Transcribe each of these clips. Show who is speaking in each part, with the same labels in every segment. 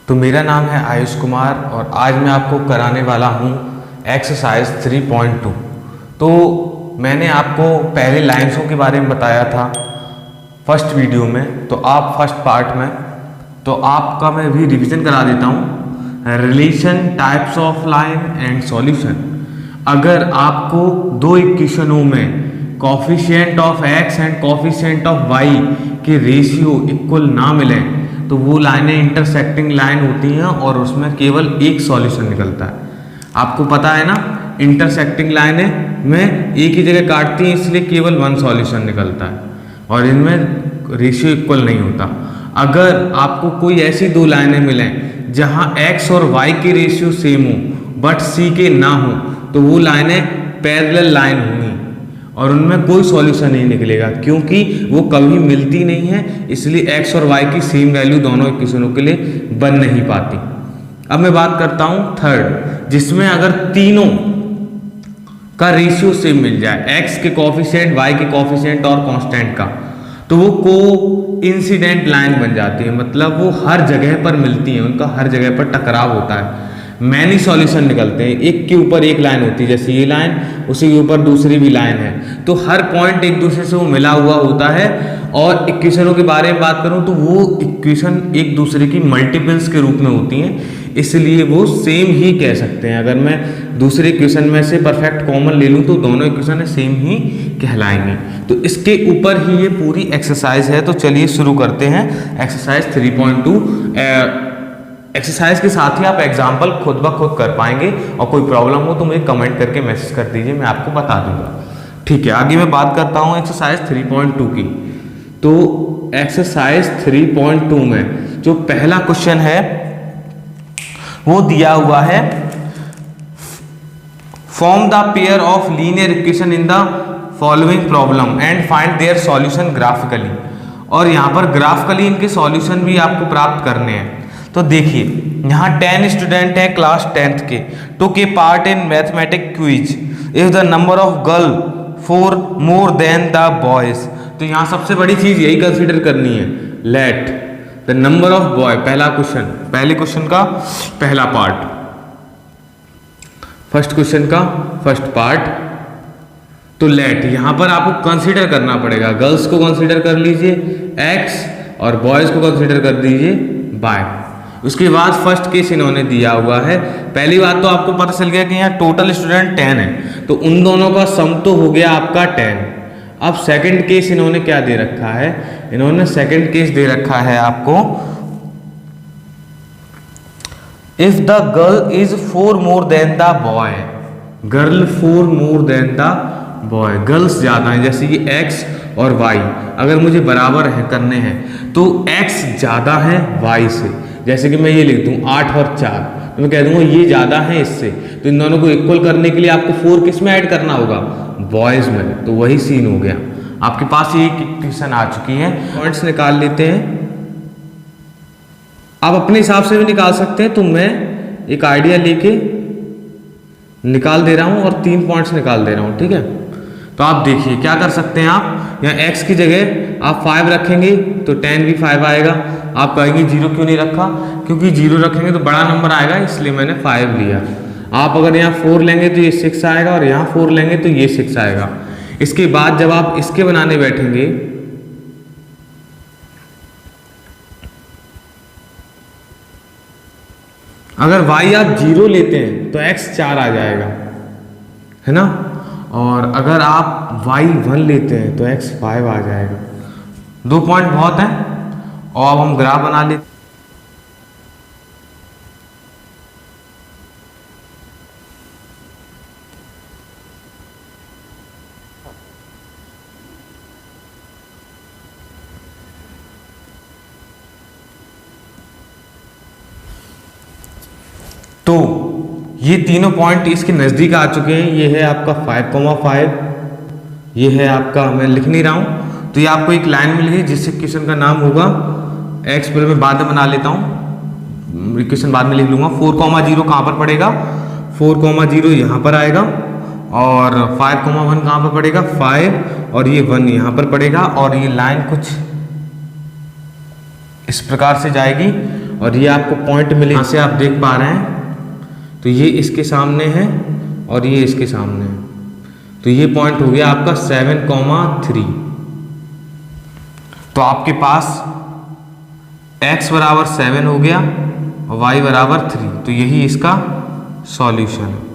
Speaker 1: तो मेरा नाम है आयुष कुमार और आज मैं आपको कराने वाला हूँ एक्सरसाइज 3.2। तो मैंने आपको पहले लाइंसों के बारे में बताया था फर्स्ट वीडियो में, तो आप फर्स्ट पार्ट में, तो आपका मैं भी रिवीजन करा देता हूँ। Relation, types of line and solution. अगर आपको दो इक्वेशनों में coefficient of x and coefficient of y के रेशियो इक्वल ना मिले तो वो लाइनें इंटरसेक्टिंग लाइन होती हैं और उसमें केवल एक सॉल्यूशन निकलता है। आपको पता है ना, इंटरसेक्टिंग लाइनें में एक ही जगह काटती हैं, इसलिए केवल वन सॉल्यूशन निकलता है और इनमें रेशियो इक्वल नहीं होता। अगर आपको कोई ऐसी दो लाइनें मिलें जहां एक्स और वाई के रेशियो सेम हो बट सी के ना हो तो वो लाइनें पैरेलल लाइन होंगी और उनमें कोई सॉल्यूशन नहीं निकलेगा, क्योंकि वो कभी मिलती नहीं है। इसलिए एक्स और वाई की सेम वैल्यू दोनों इक्वेशनों के लिए बन नहीं पाती। अब मैं बात करता हूं थर्ड, जिसमें अगर तीनों का रेशियो सेम मिल जाए, एक्स के कॉफिशिएंट, वाई के कॉफिशिएंट और कांस्टेंट का, तो वो को इंसिडेंट लाइन बन जाती है। मतलब वो हर जगह पर मिलती है, उनका हर जगह पर टकराव होता है। मैनी सॉल्यूशन निकलते हैं, एक के ऊपर एक लाइन होती है, जैसे ये लाइन, उसी के ऊपर दूसरी भी लाइन है, तो हर पॉइंट एक दूसरे से वो मिला हुआ होता है। और इक्वेशनों के बारे में बात करूं तो वो इक्वेशन एक दूसरे की मल्टीपल्स के रूप में होती हैं, इसलिए वो सेम ही कह सकते हैं। अगर मैं दूसरे इक्वेशन में से परफेक्ट कॉमन ले लूं तो दोनों इक्वेशन सेम ही कहलाएंगे। तो इसके ऊपर ही ये पूरी एक्सरसाइज है। तो चलिए शुरू करते हैं एक्सरसाइज 3.2। एक्सरसाइज के साथ ही आप एग्जाम्पल खुद ब खुद कर पाएंगे और कोई प्रॉब्लम हो तो मुझे कमेंट करके मैसेज कर दीजिए, मैं आपको बता दूंगा। ठीक है, आगे मैं बात करता हूं एक्सरसाइज 3.2 की। तो एक्सरसाइज 3.2 में जो पहला क्वेश्चन है वो दिया हुआ है, form the pair of linear equation in the following problem and find their solution graphically. और यहाँ पर ग्राफिकली इनके सॉल्यूशन भी आपको प्राप्त करने हैं। तो देखिए, यहाँ 10 स्टूडेंट हैं क्लास 10th के, took a part in mathematic quiz. If the number of girl 4 more than the boys. तो यहाँ सबसे बड़ी चीज यही कंसीडर करनी है, let the number of boy. पहला क्वेश्चन, पहले क्वेश्चन का पहला पार्ट, फर्स्ट क्वेश्चन का फर्स्ट पार्ट। तो लेट यहां पर आपको कंसीडर करना पड़ेगा, गर्ल्स को कंसीडर कर लीजिए एक्स और बॉयज को कंसीडर कर दीजिए बाय। उसके बाद फर्स्ट केस इन्होंने दिया हुआ है। पहली बात तो आपको पता चल गया कि यहाँ टोटल स्टूडेंट 10 है, तो उन दोनों का सम तो हो गया आपका 10। अब सेकंड केस इन्होंने क्या दे रखा है, इन्होंने सेकंड केस दे रखा है आपको, if the girl is 4 more than the boy. Girl 4 more than the boy, girls ज्यादा है, जैसे कि एक्स और वाई अगर मुझे बराबर है करने हैं तो एक्स ज्यादा है वाई से। जैसे कि मैं ये लिख दूं 8 और 4, तो मैं कह दूंगा ये ज्यादा है इससे, तो इन दोनों को इक्वल करने के लिए आपको 4 किस में ऐड करना होगा, बॉयज में। तो वही सीन हो गया, आपके पास ये इक्वेशन आ चुकी है। पॉइंट्स निकाल लेते हैं, आप अपने हिसाब से भी निकाल सकते हैं, तो मैं एक आइडिया लेके निकाल दे रहा हूं और 3 पॉइंट्स निकाल दे रहा हूं। ठीक है, तो आप देखिए क्या कर सकते हैं। आप यहाँ x की जगह आप 5 रखेंगे तो 10 भी 5 आएगा। आप कहेंगे 0 क्यों नहीं रखा, क्योंकि 0 रखेंगे तो बड़ा नंबर आएगा, इसलिए मैंने 5 लिया। आप अगर यहाँ 4 लेंगे तो ये 6 आएगा और यहाँ 4 लेंगे तो ये 6 आएगा। इसके बाद जब आप इसके बनाने बैठेंगे, अगर y आप 0 लेते हैं तो x 4 आ जाएगा, है ना। और अगर आप y 1 लेते हैं तो x 5 आ जाएगा। 2 पॉइंट बहुत हैं। और अब हम ग्राफ बना लेते। तो ये तीनों पॉइंट इसके नजदीक आ चुके हैं। ये है आपका 5,5, ये है आपका, मैं लिख नहीं रहा हूं, तो ये आपको एक लाइन मिल गई जिस इक्वेशन का नाम होगा एक्स। पहले मैं बाद में बना लेता हूं, इक्वेशन बाद में लिख लूंगा। 4,0 कहां पर पड़ेगा, 4,0 यहां पर आएगा और 5,1 कहां पर पड़ेगा, 5 और ये 1 यहां पर पड़ेगा। और ये लाइन कुछ इस प्रकार से जाएगी और ये आपको पॉइंट मिले, यहाँ से आप देख पा रहे हैं। तो ये इसके सामने है और ये इसके सामने है, तो ये पॉइंट हो गया आपका 7,3। तो आपके पास x बराबर 7 हो गया और y बराबर 3, तो यही इसका सॉल्यूशन है।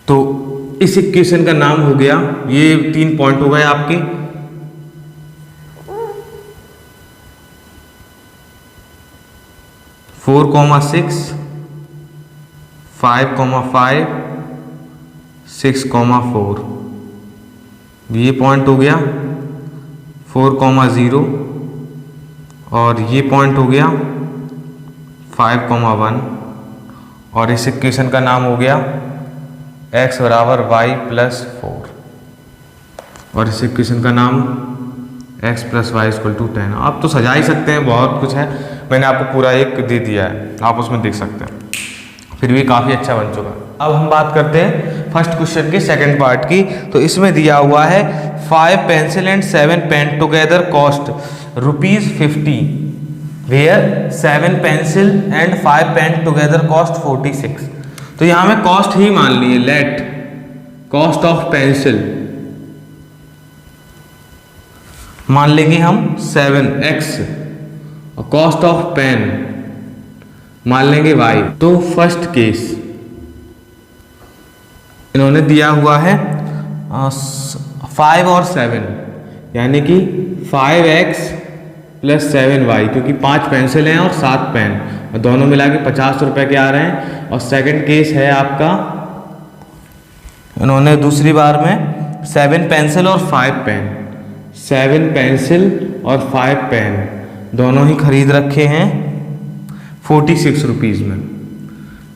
Speaker 1: तो इस इक्वेशन का नाम हो गया, ये 3 पॉइंट हो गए आपके। फोर कॉमा 6, 5,5, 6,4, ये पॉइंट हो गया 4,0 और ये पॉइंट हो गया 5,1 और इस इक्वेशन का नाम हो गया x बराबर y प्लस 4 और इस इक्वेशन का नाम x plus y equal to 10। आप तो सजा ही सकते हैं, बहुत कुछ है, मैंने आपको पूरा एक दे दिया है, आप उसमें देख सकते हैं, फिर भी काफ़ी अच्छा बन चुका। अब हम बात करते हैं फर्स्ट क्वेश्चन के सेकंड पार्ट की। तो इसमें दिया हुआ है 5 pencil and 7 pen together cost ₹50, where 7 pencil and 5 pen together cost 46। तो यहाँ में कॉस्ट ही मान लिए, लेट कॉस्ट ऑफ पेंसिल मान लेंगे हम 7x और कॉस्ट ऑफ पेन मान लेंगे y। तो फर्स्ट केस इन्होंने दिया हुआ है 5 और 7, यानी कि 5x प्लस 7y, क्योंकि 5 पेंसिल हैं और 7 पेन और दोनों मिला के 50 रुपए के आ रहे हैं। और सेकंड केस है आपका, इन्होंने दूसरी बार में 7 पेंसिल और 5 पेन, 7 पेंसिल और 5 पेन दोनों ही खरीद रखे हैं 46 रुपीज़ में।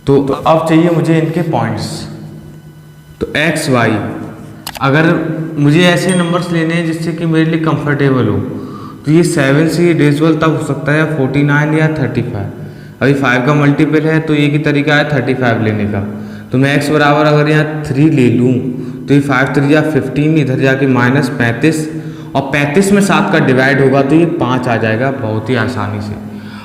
Speaker 1: तो अब चाहिए मुझे इनके पॉइंट्स। तो एक्स वाई, अगर मुझे ऐसे नंबर्स लेने हैं जिससे कि मेरे लिए कंफर्टेबल हो, तो ये 7 से डिविजिबल तब हो सकता है या 49 या 35। अभी 5 का मल्टीपल है तो एक ही तरीका है 35 लेने का। तो मैं x बराबर अगर यहाँ 3 ले लूँ तो ये 5 3 या 15, इधर जाके माइनस 35 और 35 में 7 का डिवाइड होगा तो ये 5 आ जाएगा बहुत ही आसानी से।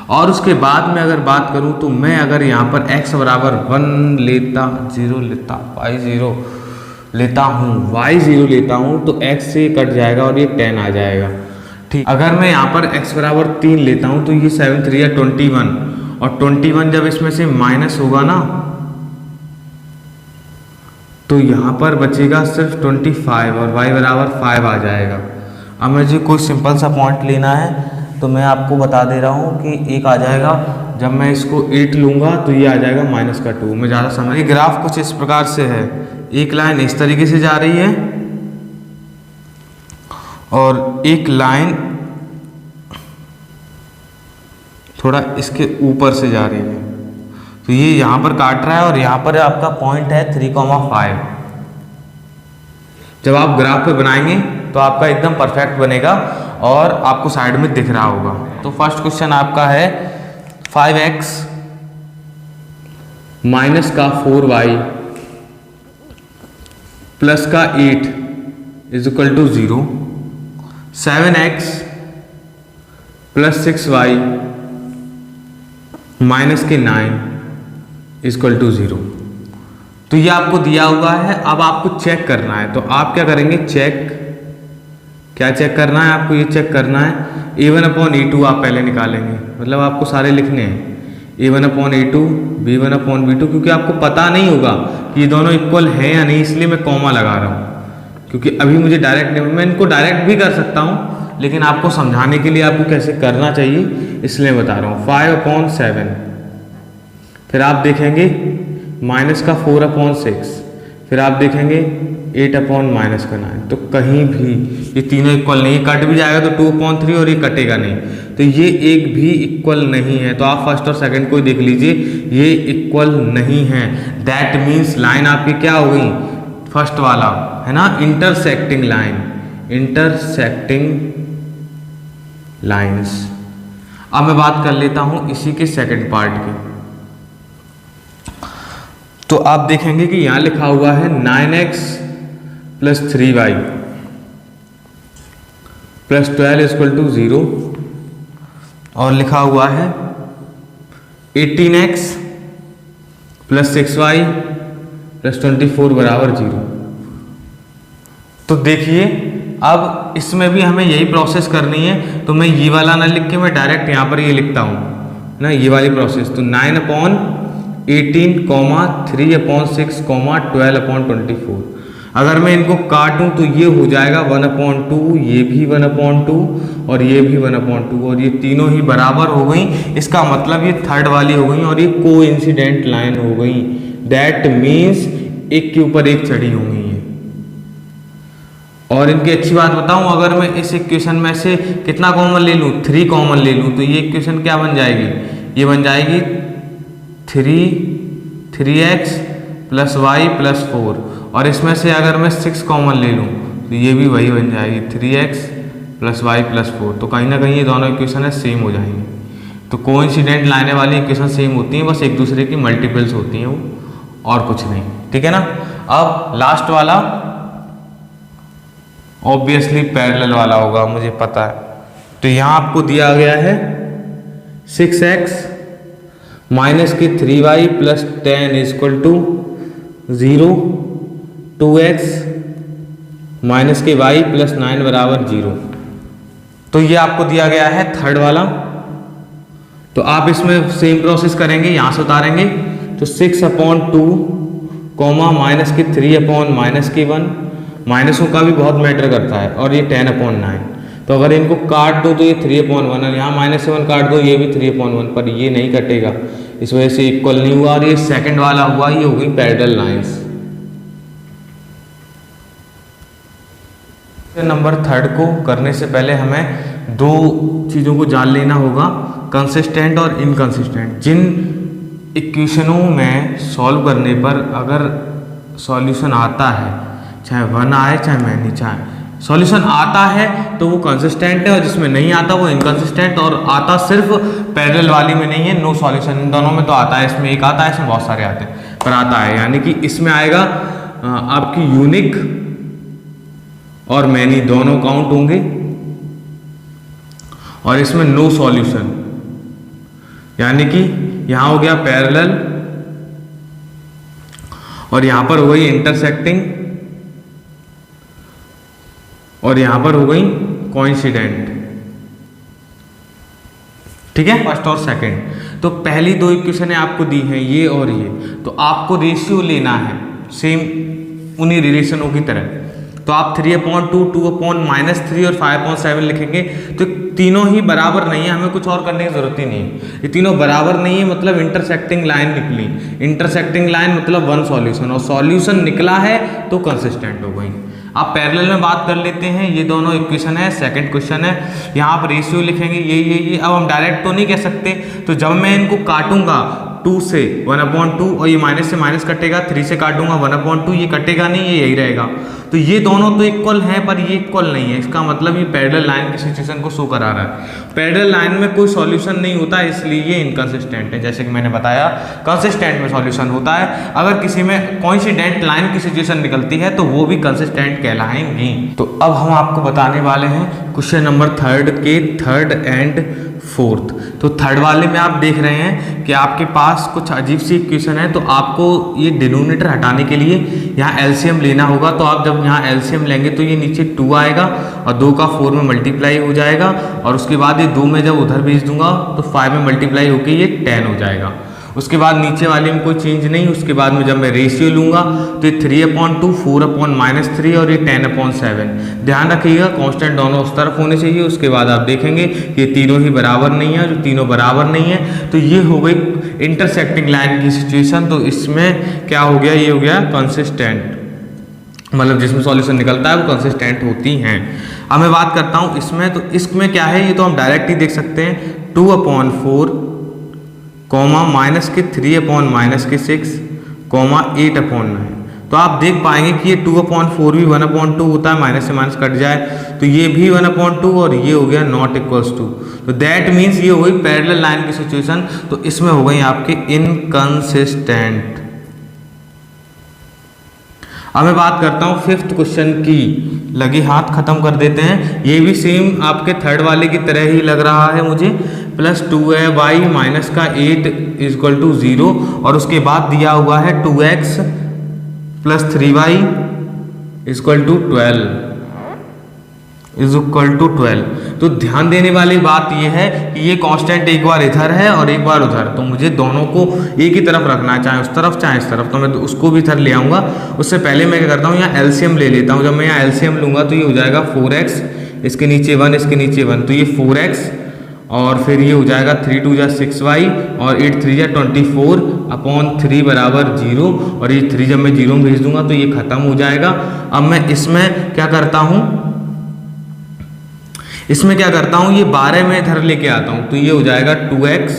Speaker 1: और उसके बाद में अगर बात करूँ तो मैं अगर यहाँ पर x बराबर 1 लेता, 0 लेता, y 0 लेता हूँ, y 0 लेता हूँ तो x से कट जाएगा और ये 10 आ जाएगा। ठीक, अगर मैं यहाँ पर x बराबर 3 लेता हूँ तो ये 7 3 या 21 और 21 जब इसमें से माइनस होगा ना तो यहाँ पर बचेगा सिर्फ 25 और y बराबर 5 आ जाएगा। अब मुझे कोई सिंपल सा पॉइंट लेना है तो मैं आपको बता दे रहा हूँ कि एक आ जाएगा, जब मैं इसको 8 लूँगा तो ये आ जाएगा -2। मैं ज़्यादा समझ, ये ग्राफ कुछ इस प्रकार से है, एक लाइन इस तरीके से जा रही है और एक लाइन थोड़ा इसके ऊपर से जा रही है। तो ये यहाँ पर काट रहा है और यहाँ पर आपका पॉइंट है 3,5। जब आप ग्राफ पे बनाएंगे तो आपका एकदम परफेक्ट बनेगा और आपको साइड में दिख रहा होगा। तो फर्स्ट क्वेश्चन आपका है 5x माइनस का 4y प्लस का 8 is equal to 0, 7x plus 6y minus के 9 इक्वल टू 0। तो ये आपको दिया हुआ है, अब आपको चेक करना है। तो आप क्या करेंगे, क्या चेक करना है आपको, ये चेक करना है a1/a2 आप पहले निकालेंगे, मतलब आपको सारे लिखने हैं a1/a2 b1/b2, क्योंकि आपको पता नहीं होगा कि ये दोनों इक्वल हैं या नहीं, इसलिए मैं कॉमा लगा रहा हूँ, क्योंकि अभी मुझे डायरेक्ट नहीं, मैं इनको डायरेक्ट भी कर सकता हूँ लेकिन आपको समझाने के लिए आपको कैसे करना चाहिए इसलिए बता रहा हूँ। 5/7, फिर आप देखेंगे माइनस का 4/6, फिर आप देखेंगे 8/-9। तो कहीं भी ये तीनों इक्वल नहीं, कट भी जाएगा तो 2/3 और ये कटेगा नहीं, तो ये एक भी इक्वल नहीं है। तो आप फर्स्ट और सेकंड को देख लीजिए, ये इक्वल नहीं है। दैट मीन्स लाइन आपकी क्या हो गई, फर्स्ट वाला है ना, इंटरसेक्टिंग लाइन, इंटरसेक्टिंग लाइंस। अब मैं बात कर लेता हूं इसी के सेकंड पार्ट की। तो आप देखेंगे कि यहां लिखा हुआ है 9x plus 3y plus 12 equal to 0 और लिखा हुआ है 18x प्लस 6y प्लस 24 बराबर 0। तो देखिए अब इसमें भी हमें यही प्रोसेस करनी है, तो मैं ये वाला ना लिख के मैं डायरेक्ट यहाँ पर ये लिखता हूँ ना, ये वाली प्रोसेस। तो 9/18 3/6 12/24। अगर मैं इनको काटूं तो ये हो जाएगा 1/2, ये भी 1/2 और ये भी 1/2 और ये तीनों ही बराबर हो गई। इसका मतलब ये थर्ड वाली हो गई और ये कोइंसिडेंट लाइन हो गई। दैट मीन्स एक के ऊपर एक चढ़ी होंगी ये। और इनकी अच्छी बात बताऊं, अगर मैं इस इक्वेशन में से कितना कॉमन ले लूं, 3 कॉमन ले लूं, तो ये इक्वेशन क्या बन जाएगी, ये बन जाएगी 3x प्लस वाई प्लस 4। और इसमें से अगर मैं 6 कॉमन ले लूँ तो ये भी वही बन जाएगी 3x प्लस वाई प्लस 4। तो कहीं ना कहीं ये दोनों इक्वेशन है सेम हो जाएंगे। तो कोइंसिडेंट लाने वाली इक्वेशन सेम होती हैं, बस एक दूसरे की मल्टीपल्स होती हैं वो, और कुछ नहीं। ठीक है ना। अब लास्ट वाला ऑब्वियसली पैरेलल वाला होगा, मुझे पता है। तो यहाँ आपको दिया गया है 6x माइनस की 3y plus 10 equal to 0, 2x minus के y प्लस 9 बराबर 0। तो ये आपको दिया गया है थर्ड वाला। तो आप इसमें सेम प्रोसेस करेंगे, यहाँ से उतारेंगे तो 6/2 माइनस की 3/-1, माइनसों का भी बहुत मैटर करता है, और ये 10/9। तो अगर इनको काट दो तो ये 3/1 है, यहाँ -7 काट दो ये भी 3/1, पर ये नहीं कटेगा, इस वजह से इक्वल नहीं हुआ। और ये सेकंड वाला हुआ, ये हो गई पैरेलल लाइंस। नंबर थर्ड को करने से पहले हमें दो चीज़ों को जान लेना होगा, कंसिस्टेंट और इनकंसिस्टेंट। जिन इक्वेशनों में सॉल्व करने पर अगर सॉल्यूशन आता है, चाहे 1 आए चाहे मैनी चाहे, सॉल्यूशन आता है तो वो कंसिस्टेंट है, और जिसमें नहीं आता वो इनकंसिस्टेंट। और आता सिर्फ पैरेलल वाली में नहीं है, नो सॉल्यूशन, इन दोनों में तो आता है। इसमें एक आता है, इसमें बहुत सारे आते हैं, पर आता है। यानी कि इसमें आएगा आपकी यूनिक और मैनी दोनों काउंट होंगे, और इसमें नो सॉल्यूशन, यानी कि यहां हो गया पैरेलल और यहां पर हो गई इंटरसेक्टिंग और यहां पर हो गई कोइंसिडेंट। ठीक है, फर्स्ट और सेकंड। तो पहली दो इक्वेशनें आपको दी हैं, ये और ये, तो आपको रेशियो लेना है सेम उन्हीं रिलेशनों की तरह। तो आप 3/2, 2/-3 और 5/7 लिखेंगे। तो तीनों ही बराबर नहीं है, हमें कुछ और करने की जरूरत ही नहीं है। ये तीनों बराबर नहीं है, मतलब इंटरसेक्टिंग लाइन निकली। इंटरसेक्टिंग लाइन मतलब वन सॉल्यूशन, और सॉल्यूशन निकला है तो कंसिस्टेंट हो गई। आप पैरेलल में बात कर लेते हैं, ये दोनों इक्वेशन है, सेकंड क्वेश्चन है। यहाँ आप रेशियो लिखेंगे ये। अब हम डायरेक्ट तो नहीं कह सकते, तो जब मैं इनको काटूंगा 2 से 1/2, और ये माइनस से माइनस कटेगा, 3 से काटूंगा 1/2, ये कटेगा नहीं, ये यही रहेगा। तो ये दोनों तो इक्वल हैं, पर ये इक्वल नहीं है। इसका मतलब ये पैरेलल लाइन की सिचुएशन को शो करा रहा है। पैरेलल लाइन में कोई सॉल्यूशन नहीं होता, इसलिए ये इनकंसिस्टेंट है। जैसे कि मैंने बताया, कंसिस्टेंट में सॉल्यूशन होता है। अगर किसी में कोइंसिडेंट लाइन की सिचुएशन निकलती है तो वो भी कंसिस्टेंट कहलाएंगी। तो अब हम आपको बताने वाले हैं क्वेश्चन नंबर थर्ड के थर्ड एंड फोर्थ। तो थर्ड वाले में आप देख रहे हैं कि आपके पास कुछ अजीब सी इक्वेशन है, तो आपको ये डिनोमिनेटर हटाने के लिए यहाँ एलसीएम लेना होगा। तो आप जब यहाँ एलसीएम लेंगे तो ये नीचे 2 आएगा और 2 का 4 में मल्टीप्लाई हो जाएगा, और उसके बाद ये 2 में जब उधर भेज दूंगा तो 5 में मल्टीप्लाई होकर ये 10 हो जाएगा। उसके बाद नीचे वाले में कोई चेंज नहीं। उसके बाद में जब मैं रेशियो लूंगा तो ये 3/2, 4/-3 और ये 10/7। ध्यान रखिएगा कांस्टेंट दोनों उस तरफ होने चाहिए। उसके बाद आप देखेंगे कि ये तीनों ही बराबर नहीं है, जो तीनों बराबर नहीं है तो ये हो गई इंटरसेक्टिंग लाइन की सिचुएशन। तो इसमें क्या हो गया, ये हो गया कंसिस्टेंट, मतलब जिसमें सॉल्यूशन निकलता है वो कंसिस्टेंट होती हैं। अब मैं बात करता हूँ इसमें, तो इसमें क्या है, ये तो हम डायरेक्ट ही देख सकते हैं। 2/4 माइनस के 3/-6 8/9। तो आप देख पाएंगे कि ये 2/4 भी 1/2 होता है, माइनस से माइनस कट जाए तो ये भी 1/2 और ये हो गया नॉट इक्वल्स टू। तो दैट मीन्स ये हो गई पैरेलल लाइन की सिचुएशन। तो इसमें हो गई आपके इनकंसिस्टेंट। अब मैं बात करता हूँ फिफ्थ क्वेश्चन की। लगे हाथ खत्म कर देते हैं। ये भी सेम आपके थर्ड वाले की तरह ही लग रहा है मुझे। प्लस 2y माइनस का 8 इक्वल टू 0 और उसके बाद दिया हुआ है 2x plus 3y equal to 12। तो ध्यान देने वाली बात यह है कि ये कांस्टेंट एक बार इधर है और एक बार उधर, तो मुझे दोनों को एक ही तरफ रखना है, चाहे उस तरफ चाहे इस तरफ। तो मैं उसको भी इधर ले आऊँगा। उससे पहले मैं क्या करता हूँ, यहाँ एलसीएम ले लेता हूँ। जब मैं यहाँ एलसीएम लूँगा तो ये हो जाएगा 4x, इसके नीचे 1, इसके नीचे 1, तो ये 4x और फिर ये हो जाएगा 3 2 6y और 8 3 24 अपॉन 3 बराबर 0 और ये 3 जब मैं 0 में भेज दूंगा तो ये खत्म हो जाएगा। अब मैं इसमें क्या करता हूँ, ये 12 में इधर लेके आता हूँ, तो ये हो जाएगा 2x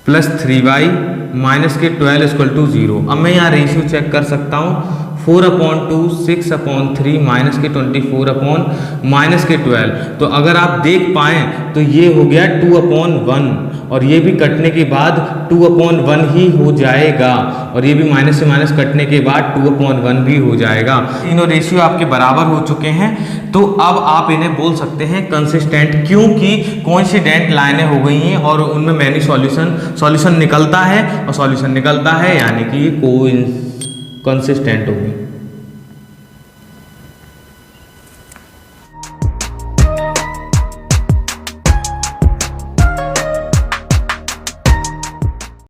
Speaker 1: प्लस 3y माइनस के 12 इक्वल टू 0। अब मैं यहाँ रेशियो चेक कर सकता हूँ, 4/2 6/3 माइनस के 24 अपॉन माइनस के 12। तो अगर आप देख पाएँ तो ये हो गया 2/1 और ये भी कटने के बाद 2/1 ही हो जाएगा और ये भी माइनस से माइनस कटने के बाद 2/1 भी हो जाएगा। तीनों रेशियो आपके बराबर हो चुके हैं। तो अब आप इन्हें बोल सकते हैं कंसिस्टेंट, क्योंकि कोइंसिडेंट लाइनें हो गई हैं और उनमें मैनी सॉल्यूशन निकलता है और सॉल्यूशन निकलता है, यानी कि ये कंसिस्टेंट होगी।